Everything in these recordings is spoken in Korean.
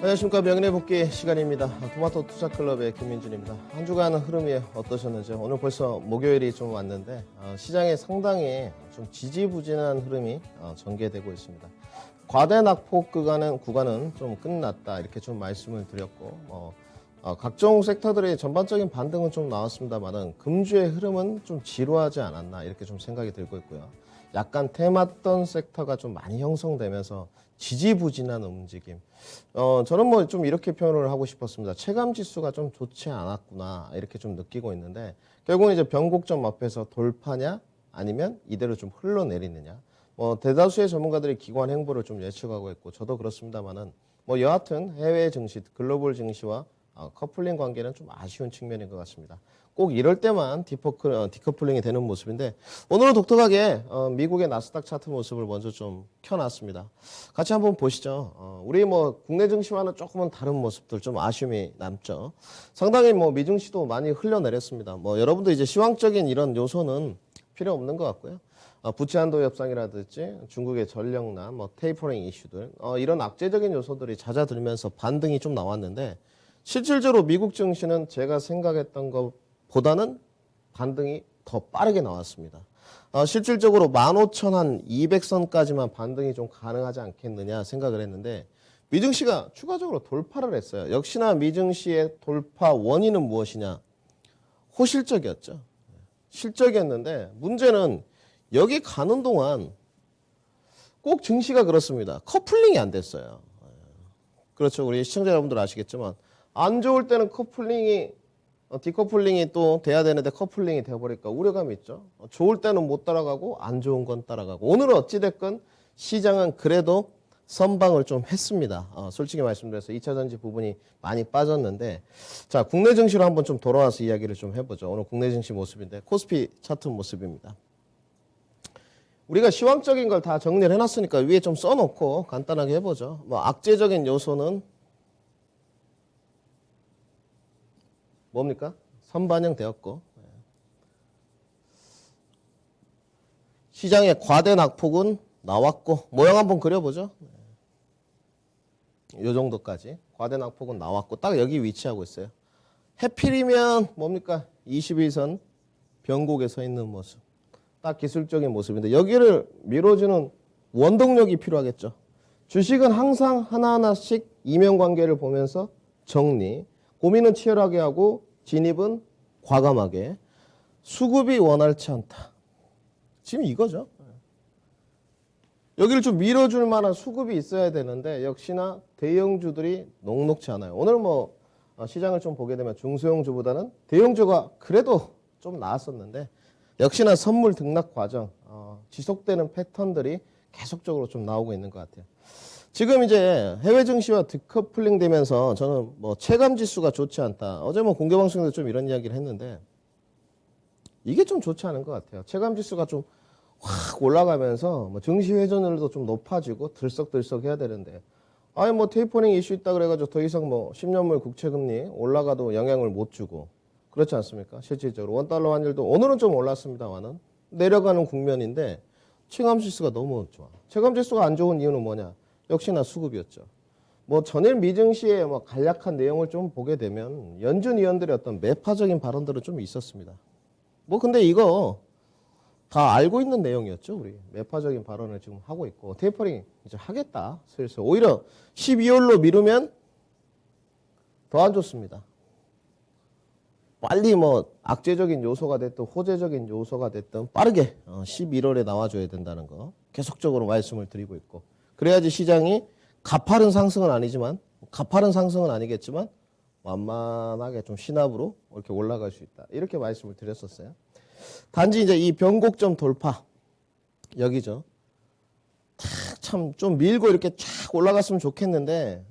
안녕하십니까. 명인의 복귀 시간입니다. 토마토 투자클럽의 김민준입니다. 한 주간 흐름이 어떠셨는지. 오늘 벌써 목요일이 좀 왔는데 시장에 상당히 좀 지지부진한 흐름이 전개되고 있습니다. 과대 낙폭 구간은 좀 끝났다 이렇게 좀 말씀을 드렸고 각종 섹터들의 전반적인 반등은 좀 나왔습니다만은 금주의 흐름은 좀 지루하지 않았나 이렇게 좀 생각이 들고 있고요. 약간 테마던 섹터가 좀 많이 형성되면서 지지부진한 움직임. 저는 뭐 좀 이렇게 표현을 하고 싶었습니다. 체감 지수가 좀 좋지 않았구나 이렇게 좀 느끼고 있는데 결국은 이제 변곡점 앞에서 돌파냐 아니면 이대로 좀 흘러내리느냐. 대다수의 전문가들이 기관 행보를 좀 예측하고 있고 저도 그렇습니다만은 여하튼 해외 증시, 글로벌 증시와 커플링 관계는 좀 아쉬운 측면인 것 같습니다. 꼭 이럴 때만 디커플링이 되는 모습인데 오늘은 독특하게 미국의 나스닥 차트 모습을 먼저 좀 켜놨습니다. 같이 한번 보시죠. 우리 국내 증시와는 조금은 다른 모습들 좀 아쉬움이 남죠. 상당히 미증시도 많이 흘러내렸습니다. 여러분도 이제 시황적인 이런 요소는 필요 없는 것 같고요. 부채 한도 협상이라든지 중국의 전력난, 테이퍼링 이슈들 이런 악재적인 요소들이 잦아들면서 반등이 좀 나왔는데 실질적으로 미국 증시는 제가 생각했던 것보다는 반등이 더 빠르게 나왔습니다. 실질적으로 15,200선까지만 반등이 좀 가능하지 않겠느냐 생각을 했는데 미증시가 추가적으로 돌파를 했어요. 역시나 미증시의 돌파 원인은 무엇이냐? 호실적이었죠. 실적이었는데 문제는 여기 가는 동안 꼭 증시가 그렇습니다. 커플링이 안 됐어요. 그렇죠. 우리 시청자 여러분들 아시겠지만 안 좋을 때는 디커플링이 또 돼야 되는데 커플링이 되어버릴까 우려감이 있죠. 좋을 때는 못 따라가고 안 좋은 건 따라가고 오늘은 어찌됐건 시장은 그래도 선방을 좀 했습니다. 솔직히 말씀드려서 2차전지 부분이 많이 빠졌는데 자 국내 증시로 한번 좀 돌아와서 이야기를 좀 해보죠. 오늘 국내 증시 모습인데 코스피 차트 모습입니다. 우리가 시황적인 걸 다 정리를 해놨으니까 위에 좀 써놓고 간단하게 해보죠. 악재적인 요소는 뭡니까? 선반영되었고 시장의 과대 낙폭은 나왔고 모양 한번 그려보죠. 이 정도까지 과대 낙폭은 나왔고 딱 여기 위치하고 있어요. 해필이면 뭡니까? 21선 변곡에 서 있는 모습. 딱 기술적인 모습인데 여기를 밀어주는 원동력이 필요하겠죠. 주식은 항상 하나하나씩 이면관계를 보면서 정리, 고민은 치열하게 하고 진입은 과감하게, 수급이 원활치 않다. 지금 이거죠. 여기를 좀 밀어줄 만한 수급이 있어야 되는데 역시나 대형주들이 녹록치 않아요. 오늘 시장을 좀 보게 되면 중소형주보다는 대형주가 그래도 좀 나았었는데 역시나 선물 등락 과정, 지속되는 패턴들이 계속적으로 좀 나오고 있는 것 같아요. 지금 이제 해외 증시와 디커플링 되면서 저는 체감 지수가 좋지 않다. 어제 공개 방송에서 좀 이런 이야기를 했는데 이게 좀 좋지 않은 것 같아요. 체감 지수가 좀 확 올라가면서 증시 회전율도 좀 높아지고 들썩들썩 해야 되는데 테이퍼링 이슈 있다 그래가지고 더 이상 10년물 국채금리 올라가도 영향을 못 주고 그렇지 않습니까? 실질적으로 원달러 환율도 오늘은 좀 올랐습니다만은 내려가는 국면인데 체감지수가 너무 좋아. 체감지수가 안 좋은 이유는 뭐냐? 역시나 수급이었죠. 전일 미증시의 간략한 내용을 좀 보게 되면 연준 위원들의 어떤 매파적인 발언들은 좀 있었습니다. 근데 이거 다 알고 있는 내용이었죠. 우리 매파적인 발언을 지금 하고 있고 테이퍼링 이제 하겠다. 슬슬 오히려 12월로 미루면 더 안 좋습니다. 빨리 악재적인 요소가 됐든 호재적인 요소가 됐든 빠르게 11월에 나와줘야 된다는 거 계속적으로 말씀을 드리고 있고 그래야지 시장이 가파른 상승은 아니겠지만 완만하게 좀 신압으로 이렇게 올라갈 수 있다. 이렇게 말씀을 드렸었어요. 단지 이제 이 변곡점 돌파 여기죠. 참 좀 밀고 이렇게 쫙 올라갔으면 좋겠는데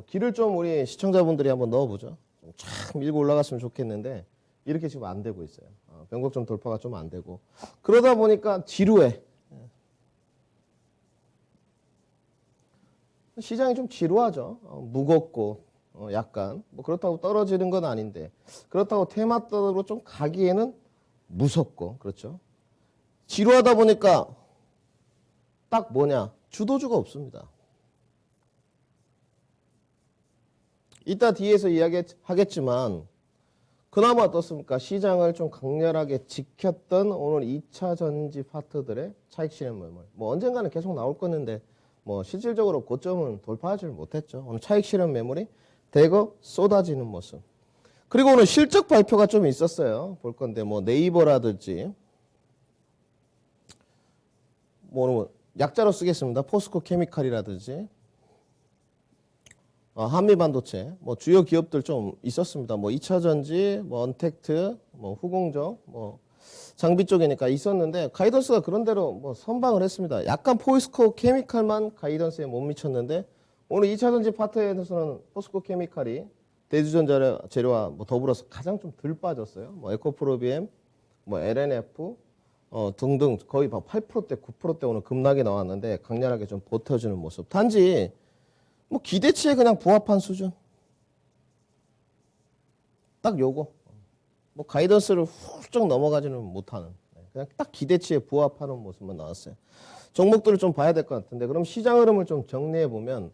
길을 좀 우리 시청자분들이 한번 넣어보죠. 쫙 밀고 올라갔으면 좋겠는데 이렇게 지금 안 되고 있어요. 변곡점 돌파가 좀 안 되고 그러다 보니까 지루해. 시장이 좀 지루하죠. 무겁고 약간 그렇다고 떨어지는 건 아닌데 그렇다고 테마적으로 좀 가기에는 무섭고 그렇죠. 지루하다 보니까 딱 뭐냐 주도주가 없습니다. 이따 뒤에서 이야기하겠지만 그나마 어떻습니까? 시장을 좀 강렬하게 지켰던 오늘 2차 전지 파트들의 차익 실현 매물. 뭐 언젠가는 계속 나올 거는데 뭐 실질적으로 고점은 돌파하지 못했죠. 오늘 차익 실현 매물이 대거 쏟아지는 모습. 그리고 오늘 실적 발표가 좀 있었어요. 볼 건데 뭐 네이버라든지 뭐 약자로 쓰겠습니다. 포스코 케미칼이라든지 한미반도체, 뭐 주요 기업들 좀 있었습니다. 뭐 2차전지, 뭐 언택트, 뭐 후공정, 뭐 장비 쪽이니까 있었는데 가이던스가 그런대로 뭐 선방을 했습니다. 약간 포스코 케미칼만 가이던스에 못 미쳤는데 오늘 2차전지 파트에서는 포스코 케미칼이 대주전 재료와 뭐 더불어서 가장 좀 덜 빠졌어요. 뭐 에코프로비엠, 뭐 LNF 등등 거의 8%대, 9%대 오늘 급락이 나왔는데 강렬하게 좀 버텨주는 모습. 단지 뭐 기대치에 그냥 부합한 수준. 딱 요거. 뭐 가이던스를 훌쩍 넘어가지는 못하는. 그냥 딱 기대치에 부합하는 모습만 나왔어요. 종목들을 좀 봐야 될 것 같은데 그럼 시장 흐름을 좀 정리해 보면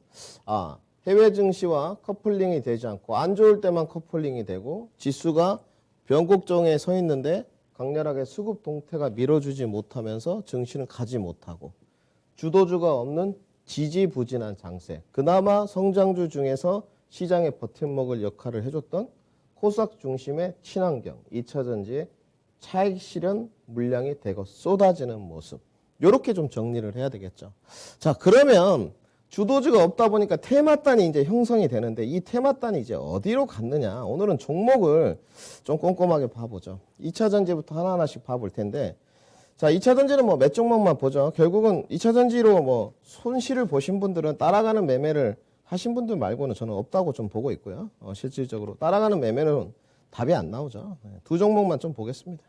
해외 증시와 커플링이 되지 않고 안 좋을 때만 커플링이 되고 지수가 변곡점에 서 있는데 강렬하게 수급 동태가 밀어주지 못하면서 증시는 가지 못하고 주도주가 없는 지지부진한 장세. 그나마 성장주 중에서 시장의 버팀목을 역할을 해줬던 코스닥 중심의 친환경, 2차전지의 차익 실현 물량이 대거 쏟아지는 모습. 이렇게 좀 정리를 해야 되겠죠. 자, 그러면 주도주가 없다 보니까 테마단이 이제 형성이 되는데 이 테마단이 이제 어디로 갔느냐. 오늘은 종목을 좀 꼼꼼하게 봐보죠. 2차전지부터 하나하나씩 봐볼 텐데 자, 2차전지는 뭐 몇 종목만 보죠. 결국은 2차전지로 뭐 손실을 보신 분들은 따라가는 매매를 하신 분들 말고는 저는 없다고 좀 보고 있고요. 실질적으로 따라가는 매매는 답이 안 나오죠. 두 종목만 좀 보겠습니다.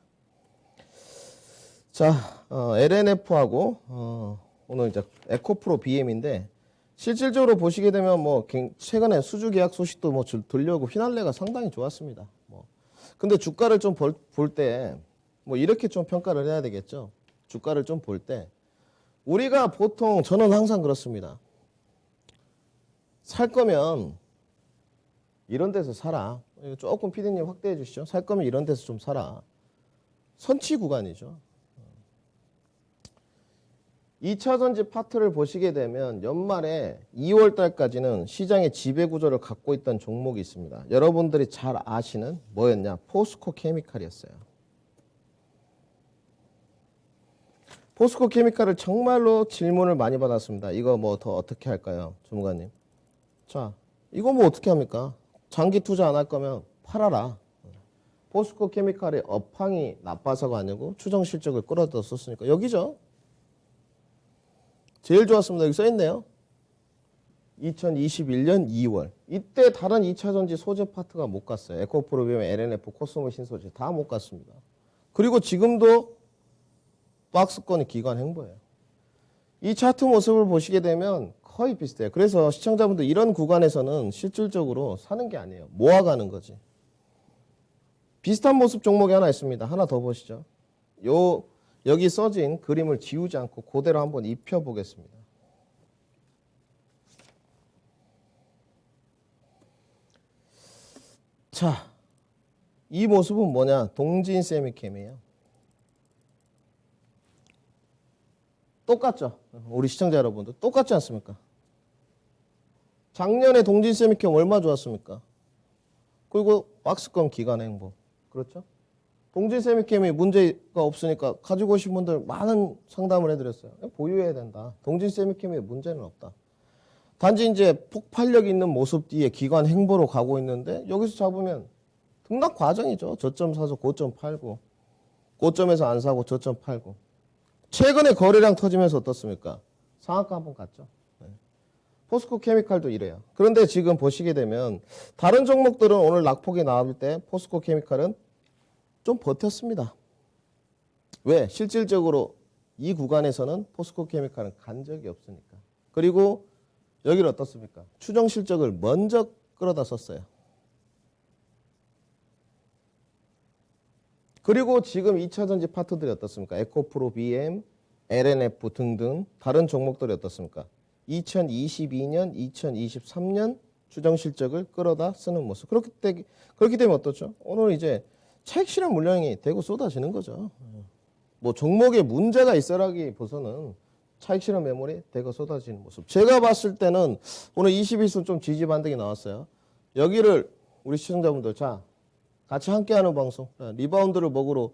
자, LNF하고 오늘 이제 에코프로 BM인데 실질적으로 보시게 되면 뭐 최근에 수주 계약 소식도 뭐 들려오고 휘날레가 상당히 좋았습니다. 뭐 근데 주가를 좀 볼 때 뭐 이렇게 좀 평가를 해야 되겠죠. 주가를 좀 볼 때 우리가 보통 저는 항상 그렇습니다. 살 거면 이런 데서 사라. 조금 피디님 확대해 주시죠. 살 거면 이런 데서 좀 사라. 선취 구간이죠. 2차전지 파트를 보시게 되면 연말에 2월 달까지는 시장의 지배 구조를 갖고 있던 종목이 있습니다. 여러분들이 잘 아시는 뭐였냐? 포스코 케미칼이었어요. 포스코 케미칼을 정말로 질문을 많이 받았습니다. 이거 뭐 더 어떻게 할까요? 주무관님. 자, 이거 뭐 어떻게 합니까? 장기 투자 안 할 거면 팔아라. 포스코 케미칼의 업황이 나빠서가 아니고 추정 실적을 끌어다 썼으니까 여기죠. 제일 좋았습니다. 여기 써있네요. 2021년 2월. 이때 다른 2차전지 소재 파트가 못 갔어요. 에코프로비엠, LNF, 코스모 신소재 다 못 갔습니다. 그리고 지금도 박스권이 기관 행보예요. 이 차트 모습을 보시게 되면 거의 비슷해요. 그래서 시청자분들 이런 구간에서는 실질적으로 사는 게 아니에요. 모아가는 거지. 비슷한 모습 종목이 하나 있습니다. 하나 더 보시죠. 여기 써진 그림을 지우지 않고 그대로 한번 입혀보겠습니다. 자, 이 모습은 뭐냐? 동진 세미캠이에요. 똑같죠? 우리 시청자 여러분들 똑같지 않습니까? 작년에 동진 세미캠 얼마 좋았습니까? 그리고 박스권 기간 행보. 그렇죠? 동진 세미캠이 문제가 없으니까 가지고 오신 분들 많은 상담을 해드렸어요. 보유해야 된다. 동진 세미캠에 문제는 없다. 단지 이제 폭발력 있는 모습 뒤에 기관 행보로 가고 있는데 여기서 잡으면 등락 과정이죠. 저점 사서 고점 팔고 고점에서 안 사고 저점 팔고 최근에 거래량 터지면서 어떻습니까? 상한가 한번 갔죠. 포스코 케미칼도 이래요. 그런데 지금 보시게 되면 다른 종목들은 오늘 낙폭이 나올 때 포스코 케미칼은 좀 버텼습니다. 왜? 실질적으로 이 구간에서는 포스코 케미칼은 간 적이 없으니까. 그리고 여기는 어떻습니까? 추정 실적을 먼저 끌어다 썼어요. 그리고 지금 2차전지 파트들이 어떻습니까? 에코프로, BM, LNF 등등 다른 종목들이 어떻습니까? 2022년, 2023년 추정 실적을 끌어다 쓰는 모습. 그렇기 때문에 어떻죠? 오늘 이제 차익 실현 물량이 대거 쏟아지는 거죠. 뭐 종목에 문제가 있어라기보다는 차익 실현 매물이 대거 쏟아지는 모습. 제가 봤을 때는 오늘 21선 좀 지지 반등이 나왔어요. 여기를 우리 시청자분들 자 같이 함께하는 방송 리바운드를 먹으러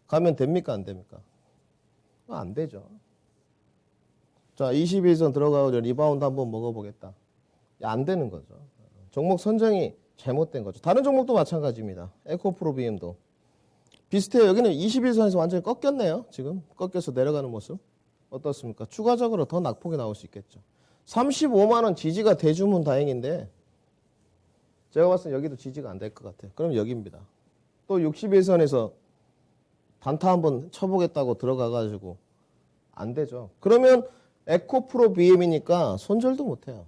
가면 됩니까 안 됩니까? 안 되죠. 자 21선 들어가고 리바운드 한번 먹어보겠다. 안 되는 거죠. 종목 선정이 잘못된 거죠. 다른 종목도 마찬가지입니다. 에코프로비엠도 비슷해요. 여기는 21선에서 완전히 꺾였네요. 지금 꺾여서 내려가는 모습 어떻습니까? 추가적으로 더 낙폭이 나올 수 있겠죠. 35만 원 지지가 돼주면 다행인데 제가 봤을 때 여기도 지지가 안 될 것 같아요. 그럼 여기입니다. 또 61선에서 단타 한번 쳐보겠다고 들어가가지고 안 되죠. 그러면 에코프로 BM이니까 손절도 못해요.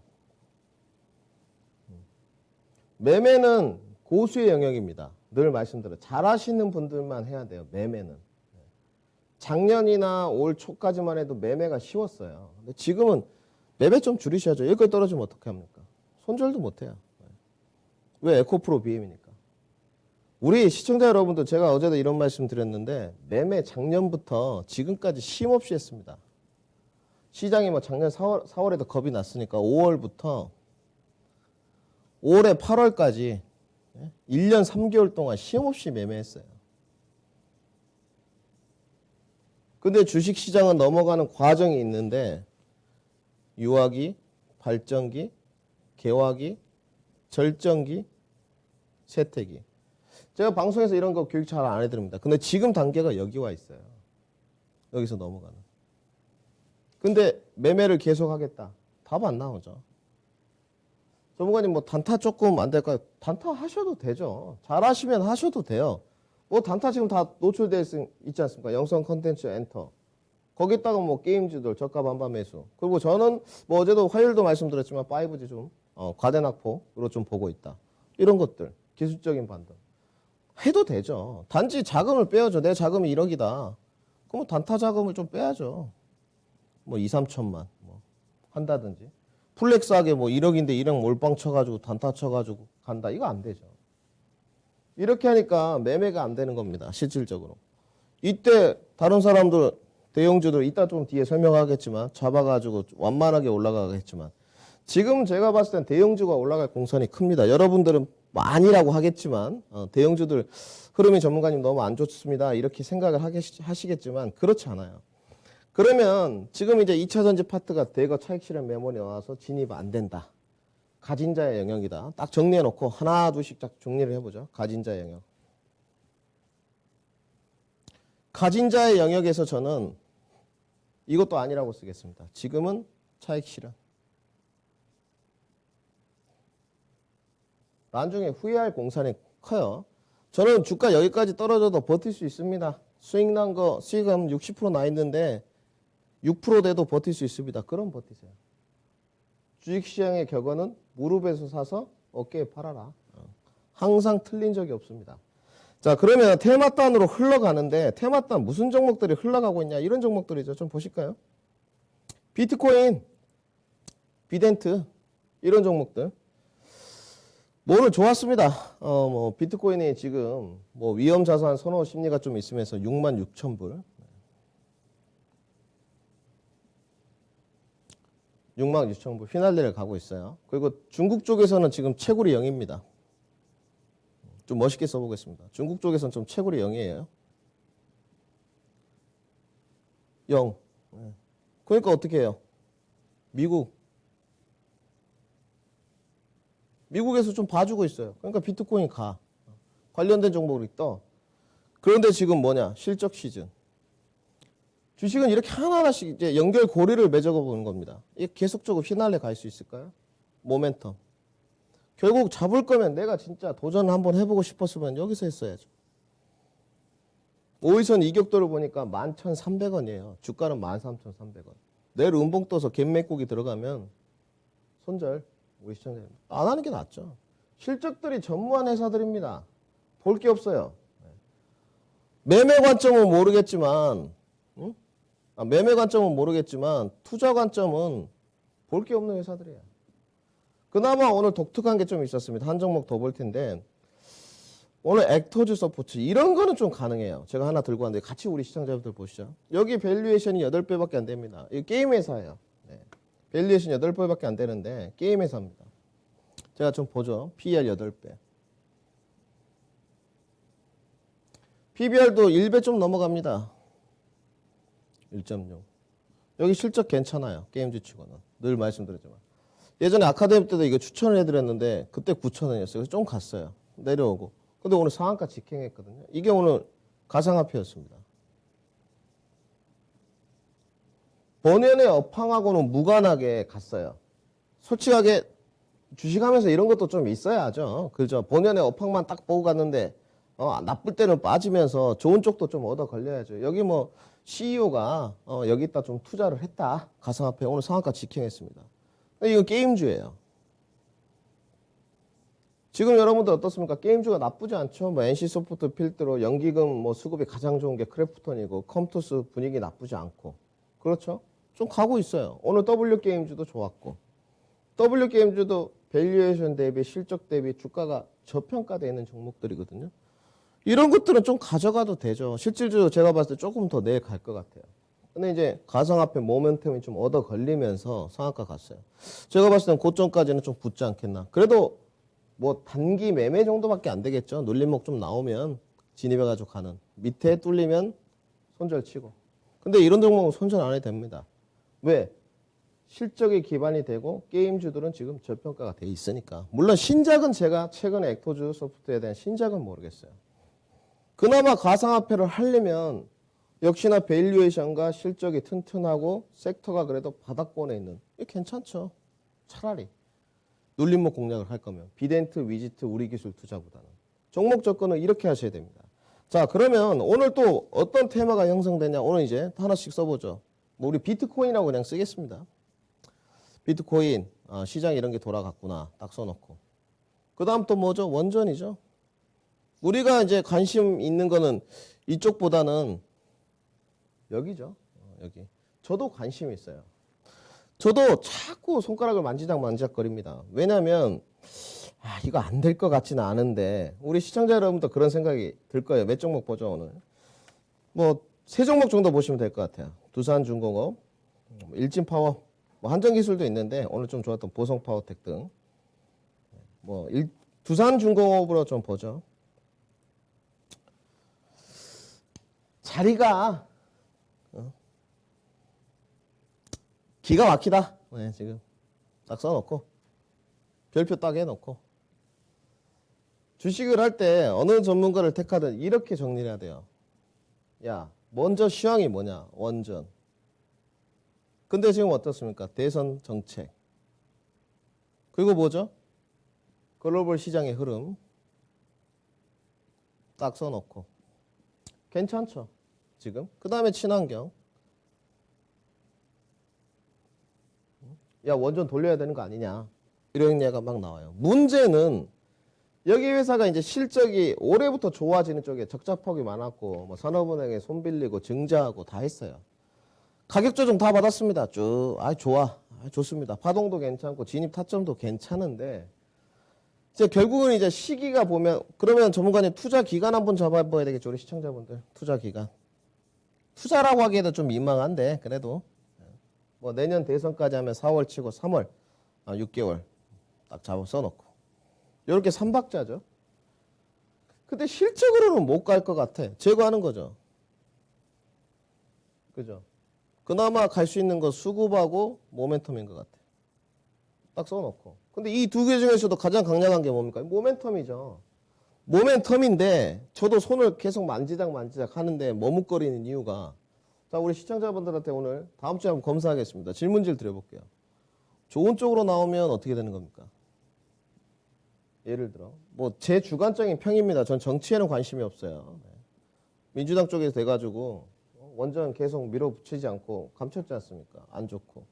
매매는 고수의 영역입니다. 늘 말씀드려요. 잘하시는 분들만 해야 돼요. 매매는. 작년이나 올 초까지만 해도 매매가 쉬웠어요. 근데 지금은 매매 좀 줄이셔야죠. 여기까지 떨어지면 어떻게 합니까? 손절도 못해요. 왜? 에코프로 BM이니까. 우리 시청자 여러분들 제가 어제도 이런 말씀 드렸는데 매매 작년부터 지금까지 쉼없이 했습니다. 시장이 뭐 작년 4월에도 겁이 났으니까 5월부터 올해 8월까지 1년 3개월 동안 쉼없이 매매했어요. 근데 주식시장은 넘어가는 과정이 있는데 유화기, 발전기, 개화기, 절정기, 세태기. 제가 방송에서 이런 거 교육 잘 안 해드립니다. 근데 지금 단계가 여기 와 있어요. 여기서 넘어가는. 근데 매매를 계속하겠다. 답 안 나오죠. 전문가님 뭐 단타 조금 안 될까요? 단타 하셔도 되죠. 잘하시면 하셔도 돼요. 뭐 단타 지금 다 노출되어 있지 않습니까? 영상 컨텐츠 엔터. 거기다가 뭐 게임주들 저가 반반 매수. 그리고 저는 뭐 어제도 화요일도 말씀드렸지만 5G 좀 과대낙폭으로 좀 보고 있다. 이런 것들 기술적인 반등 해도 되죠. 단지 자금을 빼야죠. 내 자금이 1억이다. 그럼 단타 자금을 좀 빼야죠. 뭐 2, 3천만 뭐 한다든지. 플렉스하게 뭐 1억인데 1억 몰빵 쳐가지고 단타 쳐가지고 간다. 이거 안 되죠. 이렇게 하니까 매매가 안 되는 겁니다. 실질적으로. 이때 다른 사람들 대형주들 이따 좀 뒤에 설명하겠지만 잡아가지고 완만하게 올라가겠지만 지금 제가 봤을 땐 대형주가 올라갈 공산이 큽니다. 여러분들은 많이라고 하겠지만 대형주들 흐름이 전문가님 너무 안 좋습니다. 이렇게 생각을 하시겠지만 그렇지 않아요. 그러면 지금 이제 2차 전지 파트가 대거 차익 실현 매물이 나와서 진입 안 된다. 가진 자의 영역이다. 딱 정리해 놓고 하나 둘씩 딱 정리를 해보죠. 가진 자의 영역. 가진 자의 영역에서 저는 이것도 아니라고 쓰겠습니다. 지금은 차익 실현. 나중에 후회할 공산이 커요. 저는 주가 여기까지 떨어져도 버틸 수 있습니다. 수익 난 거, 수익은 60% 나 있는데 6% 돼도 버틸 수 있습니다. 그럼 버티세요. 주식시장의 격언은 무릎에서 사서 어깨에 팔아라. 항상 틀린 적이 없습니다. 자, 그러면 테마단으로 흘러가는데 테마단 무슨 종목들이 흘러가고 있냐 이런 종목들이죠. 좀 보실까요? 비트코인, 비덴트 이런 종목들. 오늘 좋았습니다. 뭐 비트코인이 지금 뭐 위험 자산 선호 심리가 좀 있으면서 66,000불. 66,000불 휘날리를 가고 있어요. 그리고 중국 쪽에서는 지금 채굴이 0입니다. 좀 멋있게 써보겠습니다. 중국 쪽에서는 좀 채굴이 0이에요. 0. 그러니까 어떻게 해요? 미국에서 좀 봐주고 있어요. 그러니까 비트코인 가. 관련된 종목이 떠. 그런데 지금 뭐냐? 실적 시즌. 주식은 이렇게 하나하나씩 이제 연결 고리를 맺어 보는 겁니다. 이게 계속적으로 휘날려 갈 수 있을까요? 모멘텀. 결국 잡을 거면 내가 진짜 도전을 한번 해보고 싶었으면 여기서 했어야죠. 5일선 이격도를 보니까 11,300원이에요. 주가는 13,300원. 내일 음봉 떠서 갭매국이 들어가면 손절. 우리 시청자님 안 하는 게 낫죠. 실적들이 전무한 회사들입니다. 볼 게 없어요. 매매 관점은 모르겠지만 투자 관점은 볼 게 없는 회사들이에요. 그나마 오늘 독특한 게 좀 있었습니다. 한 종목 더 볼 텐데 오늘 액터즈 서포트 이런 거는 좀 가능해요. 제가 하나 들고 왔는데 같이 우리 시청자분들 보시죠. 여기 밸류에이션이 8배밖에 안 됩니다. 이거 게임 회사예요. 네. 밸류에이션 8배밖에 안 되는데 게임 회사입니다. 제가 좀 보죠. PER 8배. PBR도 1배 좀 넘어갑니다. 1.6. 여기 실적 괜찮아요. 게임주 치고는. 늘 말씀드렸지만. 예전에 아카데미 때도 이거 추천을 해드렸는데 그때 9,000원이었어요. 그래서 좀 갔어요. 내려오고. 근데 오늘 상한가 직행했거든요. 이게 오늘 가상화폐였습니다. 본연의 업황하고는 무관하게 갔어요. 솔직하게 주식하면서 이런 것도 좀 있어야죠. 그죠? 본연의 업황만 딱 보고 갔는데 나쁠 때는 빠지면서 좋은 쪽도 좀 얻어 걸려야죠. 여기 뭐 CEO가 여기다 좀 투자를 했다. 가상화폐 오늘 상한가 직행했습니다. 이거 게임주예요. 지금 여러분들 어떻습니까? 게임주가 나쁘지 않죠. 뭐 NC소프트 필드로 연기금 뭐 수급이 가장 좋은 게 크래프톤이고 컴투스 분위기 나쁘지 않고 그렇죠? 좀 가고 있어요. 오늘 W게임주도 좋았고 W게임주도 밸류에이션 대비 실적 대비 주가가 저평가되어 있는 종목들이거든요. 이런 것들은 좀 가져가도 되죠. 실질적으로 제가 봤을 때 조금 더 내일 갈 것 같아요. 근데 이제 가상화폐 모멘텀이 좀 얻어 걸리면서 상한가 갔어요. 제가 봤을 땐 고점까지는 좀 붙지 않겠나. 그래도 뭐 단기 매매 정도밖에 안 되겠죠. 눌림목 좀 나오면 진입해가지고 가는. 밑에 뚫리면 손절 치고. 근데 이런 종목은 손절 안 해도 됩니다. 왜? 실적이 기반이 되고 게임주들은 지금 저평가가 돼 있으니까. 물론 신작은 제가 최근에 액터즈 소프트에 대한 신작은 모르겠어요. 그나마 가상화폐를 하려면 역시나 밸류에이션과 실적이 튼튼하고 섹터가 그래도 바닥권에 있는 이게 괜찮죠. 차라리 눌림목 공략을 할 거면 비덴트, 위지트, 우리기술 투자보다는 종목 접근은 이렇게 하셔야 됩니다. 자 그러면 오늘 또 어떤 테마가 형성되냐. 오늘 이제 하나씩 써보죠. 뭐 우리 비트코인이라고 그냥 쓰겠습니다. 비트코인 시장 이런 게 돌아갔구나 딱 써놓고 그 다음 또 뭐죠? 원전이죠. 우리가 이제 관심 있는 거는 이쪽보다는 여기죠. 여기. 저도 관심이 있어요. 저도 자꾸 손가락을 만지작거립니다. 왜냐하면 이거 안 될 것 같지는 않은데 우리 시청자 여러분도 그런 생각이 들 거예요. 몇 종목 보죠 오늘. 뭐 세 종목 정도 보시면 될 것 같아요. 두산중공업, 일진파워, 뭐 한전기술도 있는데 오늘 좀 좋았던 보성파워텍 등. 뭐 두산중공업으로 좀 보죠. 자리가 기가 막히다. 네, 지금 딱 써놓고 별표 딱 해놓고 주식을 할 때 어느 전문가를 택하든 이렇게 정리를 해야 돼요. 야, 먼저 시황이 뭐냐? 원전. 근데 지금 어떻습니까? 대선 정책. 그리고 뭐죠? 글로벌 시장의 흐름 딱 써놓고 괜찮죠? 지금. 그 다음에 친환경. 야 원전 돌려야 되는 거 아니냐 이런 얘기가 막 나와요. 문제는 여기 회사가 이제 실적이 올해부터 좋아지는 쪽에 적자폭이 많았고 뭐 산업은행에 손 빌리고 증자하고 다 했어요. 가격 조정 다 받았습니다. 쭉 좋아 좋습니다. 파동도 괜찮고 진입 타점도 괜찮은데 이제 결국은 이제 시기가 보면 그러면 전문가님 투자 기간 한번 잡아봐야 되겠죠. 우리 시청자분들 투자 기간 투자라고 하기에도 좀 민망한데 그래도 뭐 내년 대선까지 하면 4월 치고 3월 6개월 딱 잡아 써놓고 이렇게 3박자죠. 근데 실적으로는 못 갈 것 같아. 제거하는 거죠. 그죠? 그나마 갈 수 있는 거 수급하고 모멘텀인 것 같아. 딱 써놓고. 근데 이 두 개 중에서도 가장 강력한 게 뭡니까? 모멘텀이죠. 모멘텀인데 저도 손을 계속 만지작 하는데 머뭇거리는 이유가 자 우리 시청자분들한테 오늘 다음 주에 한번 검사하겠습니다. 질문지를 드려볼게요. 좋은 쪽으로 나오면 어떻게 되는 겁니까? 예를 들어 뭐 제 주관적인 평입니다. 전 정치에는 관심이 없어요. 민주당 쪽에서 돼가지고 원전 계속 밀어붙이지 않고 감췄지 않습니까? 안 좋고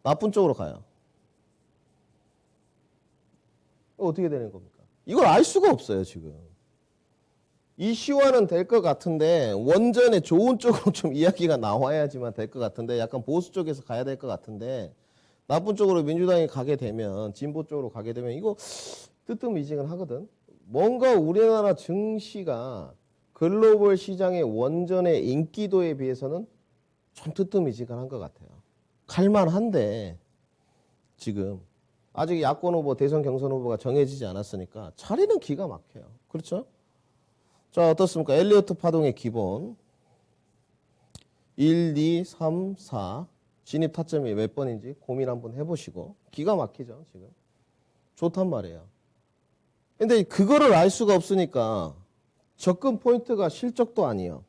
나쁜 쪽으로 가요. 어떻게 되는 겁니까? 이걸 알 수가 없어요 지금. 이슈화는 될 것 같은데 원전의 좋은 쪽으로 좀 이야기가 나와야지만 될 것 같은데 약간 보수 쪽에서 가야 될 것 같은데 나쁜 쪽으로 민주당이 가게 되면, 진보 쪽으로 가게 되면 이거 뜨뜻미지근하거든. 뭔가 우리나라 증시가 글로벌 시장의 원전의 인기도에 비해서는 좀 뜨뜻미지근한 것 같아요. 갈만한데 지금 아직 야권 후보, 대선 경선 후보가 정해지지 않았으니까 자리는 기가 막혀요. 그렇죠? 자, 어떻습니까? 엘리어트 파동의 기본 1, 2, 3, 4 진입 타점이 몇 번인지 고민 한번 해보시고 기가 막히죠 지금. 좋단 말이에요. 근데 그거를 알 수가 없으니까 접근 포인트가 실적도 아니에요.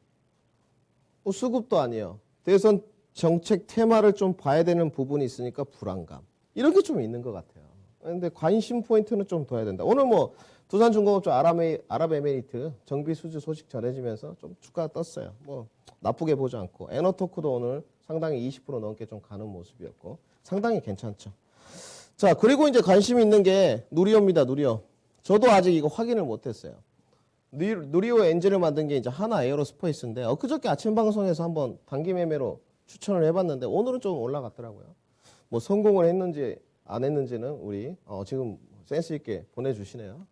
수급도 아니에요. 대선 정책 테마를 좀 봐야 되는 부분이 있으니까 불안감. 이런 게 좀 있는 것 같아요. 근데 관심 포인트는 좀 둬야 된다. 오늘 뭐 두산중공업주 아랍에미리트 정비 수주 소식 전해지면서 좀 주가가 떴어요. 뭐 나쁘게 보지 않고 에너토크도 오늘 상당히 20% 넘게 좀 가는 모습이었고 상당히 괜찮죠. 자, 그리고 이제 관심 있는 게 누리호입니다. 누리호. 저도 아직 이거 확인을 못했어요. 누리호 엔진을 만든 게 이제 하나 에어로스페이스인데 엊그저께 아침 방송에서 한번 단기 매매로 추천을 해봤는데 오늘은 좀 올라갔더라고요. 뭐 성공을 했는지 안 했는지는 우리 지금 센스 있게 보내주시네요.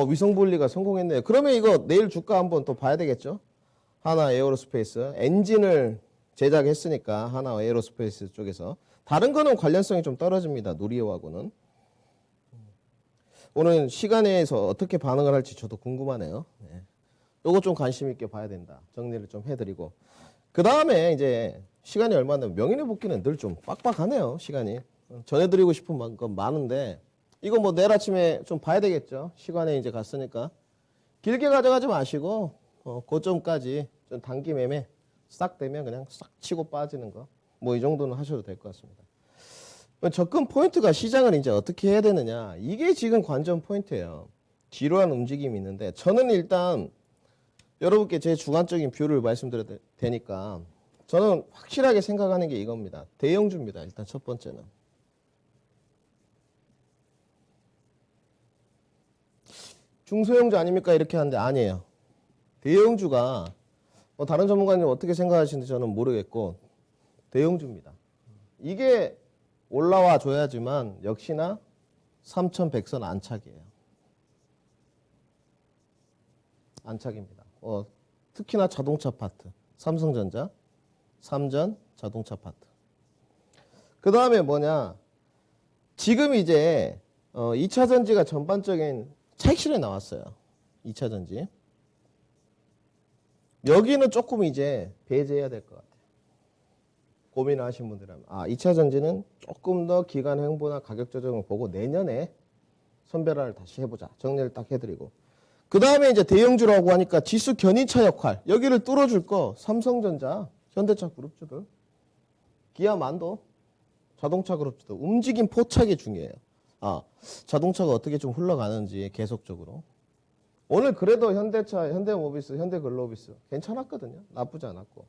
위성분리가 성공했네요. 그러면 이거 내일 주가 한번 또 봐야 되겠죠? 하나 에어로스페이스 엔진을 제작했으니까 하나 에어로스페이스 쪽에서 다른 거는 관련성이 좀 떨어집니다. 누리호하고는. 오늘 시간에서 어떻게 반응을 할지 저도 궁금하네요. 네. 요거 좀 관심 있게 봐야 된다. 정리를 좀 해드리고. 그 다음에 이제 시간이 얼마 안 되면 명인의 복귀는 늘 좀 빡빡하네요. 시간이. 전해드리고 싶은 건 많은데 이거 뭐 내일 아침에 좀 봐야 되겠죠. 시간에 이제 갔으니까. 길게 가져가지 마시고 고점까지 좀 단기 매매 싹 되면 그냥 싹 치고 빠지는 거. 뭐 이 정도는 하셔도 될 것 같습니다. 접근 포인트가 시장을 이제 어떻게 해야 되느냐. 이게 지금 관전 포인트예요. 지루한 움직임이 있는데 저는 일단 여러분께 제 주관적인 뷰를 말씀드려도 되니까 저는 확실하게 생각하는 게 이겁니다. 대형주입니다. 일단 첫 번째는. 중소형주 아닙니까? 이렇게 하는데 아니에요. 대형주가 뭐 다른 전문가님 어떻게 생각하시는지 저는 모르겠고 대형주입니다. 이게 올라와 줘야지만 역시나 3,100선 안착이에요. 안착입니다. 특히나 자동차 파트. 삼성전자, 삼전, 자동차 파트. 그 다음에 뭐냐. 지금 이제 2차 전지가 전반적인 차익실에 나왔어요. 2차 전지. 여기는 조금 이제 배제해야 될 것 같아요. 고민을 하신 분들은 2차 전지는 조금 더 기간 횡보나 가격 조정을 보고 내년에 선별화를 다시 해보자. 정리를 딱 해드리고. 그 다음에 이제 대형주라고 하니까 지수 견인차 역할. 여기를 뚫어줄 거 삼성전자, 현대차 그룹주들, 기아 만도, 자동차 그룹주들. 움직임 포착이 중요해요. 자동차가 어떻게 좀 흘러가는지 계속적으로. 오늘 그래도 현대차, 현대모비스, 현대글로비스 괜찮았거든요. 나쁘지 않았고.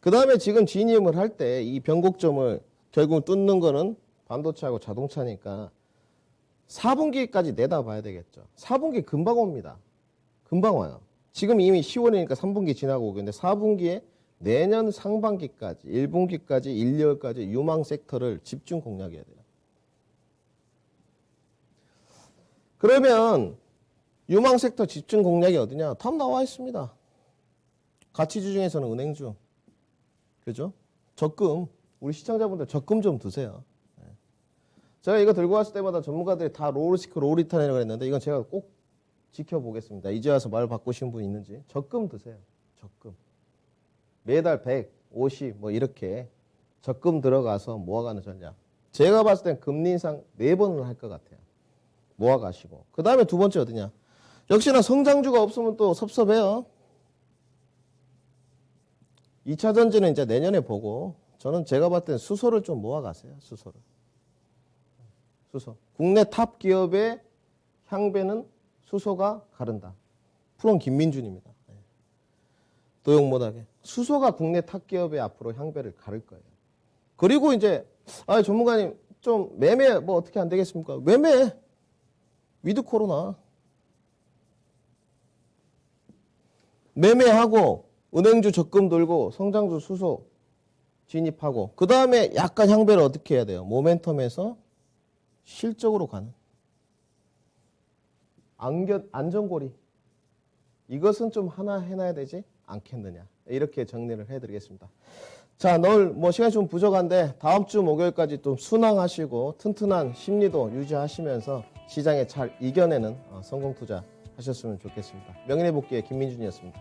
그 다음에 지금 진입을 할 때 이 변곡점을 결국 뚫는 거는 반도체하고 자동차니까 4분기까지 내다봐야 되겠죠. 4분기 금방 옵니다. 금방 와요. 지금 이미 10월이니까 3분기 지나고 오겠는데 4분기에 내년 상반기까지 1분기까지 1, 2월까지 유망 섹터를 집중 공략해야 돼요. 그러면 유망 섹터 집중 공략이 어디냐? 답 나와 있습니다. 가치주 중에서는 은행주. 그죠? 적금. 우리 시청자분들 적금 좀 드세요. 제가 이거 들고 왔을 때마다 전문가들이 다 로우리스크 로우리턴이라고 했는데 이건 제가 꼭 지켜보겠습니다. 이제 와서 말 바꾸신 분 있는지. 적금 드세요. 적금. 매달 100, 50 뭐 이렇게 적금 들어가서 모아가는 전략. 제가 봤을 땐 금리 인상 4번을 할 것 같아요. 모아가시고. 그 다음에 두 번째 어디냐. 역시나 성장주가 없으면 또 섭섭해요. 2차 전지는 이제 내년에 보고 저는 제가 봤을 땐 수소를 좀 모아가세요. 수소를. 수소. 국내 탑 기업의 향배는 수소가 가른다. 프롬 김민준입니다. 도용 못하게. 수소가 국내 탑 기업의 앞으로 향배를 가를 거예요. 그리고 이제 전문가님 좀 매매 뭐 어떻게 안 되겠습니까? 매매. 위드 코로나. 매매하고 은행주 적금 들고 성장주 수소 진입하고 그 다음에 약간 향배를 어떻게 해야 돼요? 모멘텀에서 실적으로 가는 안전고리 이것은 좀 하나 해놔야 되지 않겠느냐 이렇게 정리를 해드리겠습니다. 자, 오늘 뭐 시간이 좀 부족한데 다음 주 목요일까지 좀 순항하시고 튼튼한 심리도 유지하시면서 시장에 잘 이겨내는 성공 투자 하셨으면 좋겠습니다. 명인의 복귀의 김민준이었습니다.